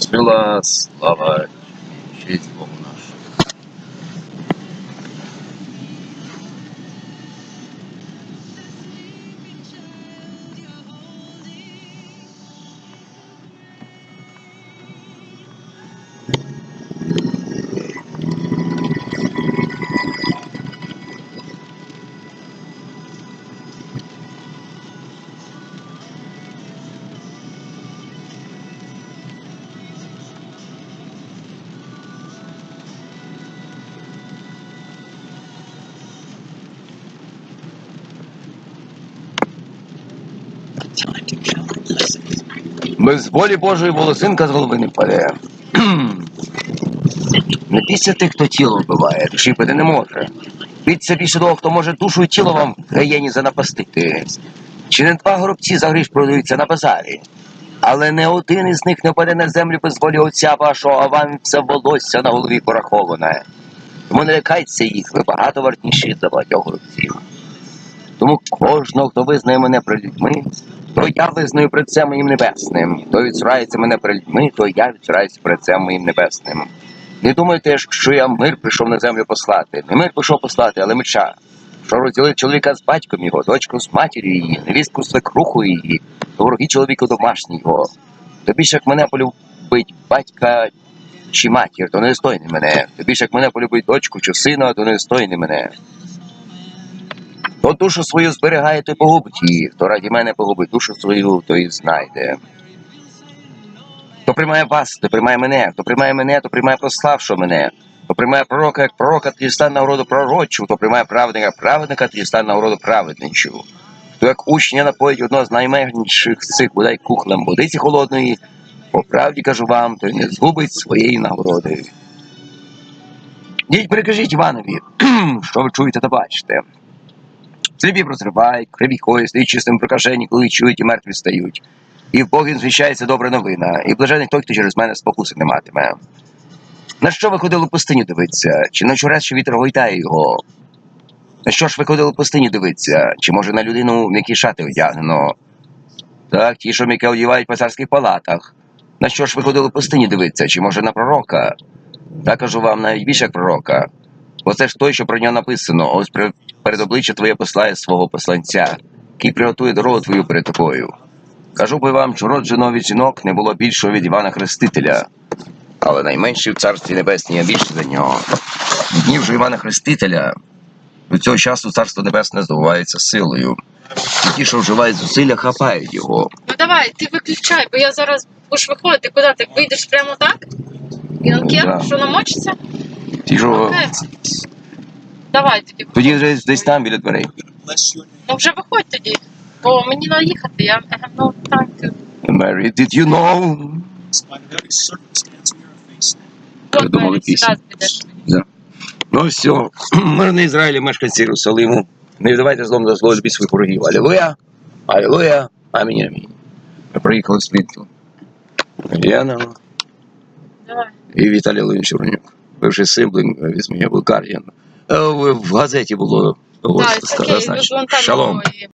Сила, слава, честь Богу нашему. Без волі Божої волосинка з голови не паде. Не бійся тих, хто тіло вбиває, душі пити не може. Бійся більше того, хто може душу і тіло вам в гаєні занапастити. Чи не два горобці за гріш продаються на базарі? Але не один із них не паде на землю без волі Отця вашого, а вам все волосся на голові пораховане. Тому не лякайтеся їх, ви багато вартніші за багатьох горобців. Тому кожного, хто визнає мене перед людьми, то я визнаю перед Отцем моїм небесним. Хто відсурається мене перед людьми, то я відсураюся перед Отцем моїм небесним. Не думайте, що я мир прийшов на землю послати. Не мир прийшов послати, але меча. Що розділив чоловіка з батьком його, дочку з матір'ю її, невістку з свекрухою її, то вороги чоловіку домашній його. Тобі ж як мене полюбить батька чи матір, то не достойний мене. Тобі ж як мене полюбить дочку чи сина, то не достойний мене. Хто душу свою зберігає, той погубить її. Хто раді мене погубить душу свою, то і знайде. Хто приймає вас, то приймає мене. Хто приймає мене, то приймає прославшого мене. Хто приймає пророка, як пророка, тоді стане нагороду пророчу. Хто приймає праведника, праведника, тоді стане нагороду праведничу. Хто як учня напоїть одного з найменших цих, бодай кухлем водиці холодної, по правді кажу вам, то й не згубить своєї нагороди. Діть, перекажіть Іванові, що ви чуєте та бачите. Сліпі прозривають, криві ходять, стають чистим прокажені, коли чують і мертві стають. І в Богі звіщається добра новина, і блажений той, хто через мене спокуси не матиме. На що ви ходили в пустиню дивитися? Чи на чорець, що вітер гойдає його? На що ж ви ходили в пустиню дивитися? Чи може на людину м'які шати одягнено? Так, ті, що м'яке одягають по царських палатах. На що ж ви ходили в пустиню дивитися? Чи може на пророка? Так кажу вам, навіть більше як пророка. Бо це ж той, що про нього написано, ось перед обличчя твоє послає свого посланця, який приготує дорогу твою перед тобою. Кажу би вам, що родженого від жінок не було більшого від Івана Хрестителя, але найменший в Царстві Небесній, а більше за нього. Від днів же Івана Хрестителя до цього часу Царство Небесне здобувається силою. І ті, що вживають зусилля, хапають його. Ну давай, ти виключай, бо я зараз будеш виходити. Куди ти вийдеш прямо так? Янкер, що намочиться? Ті, що... Окей. Давай тоді. Тоді десь там, біля дверей. Ну вже виходь тоді. Бо мені треба їхати, я have no time to... Mary, did you know? Я думав, пісня. Да. Ну все, мирний Ізраїль, мешканці Єрусалиму, не віддавайте злом до зло любіть своїх ворогів. Алілуя, алілуя, амінь, амінь. Ми приїхали з Квінту. Яна і Віталій Лунчурнюк. Бивший сиблинг від мене Булгар'ян. В газеті було Так, таке, Шалом.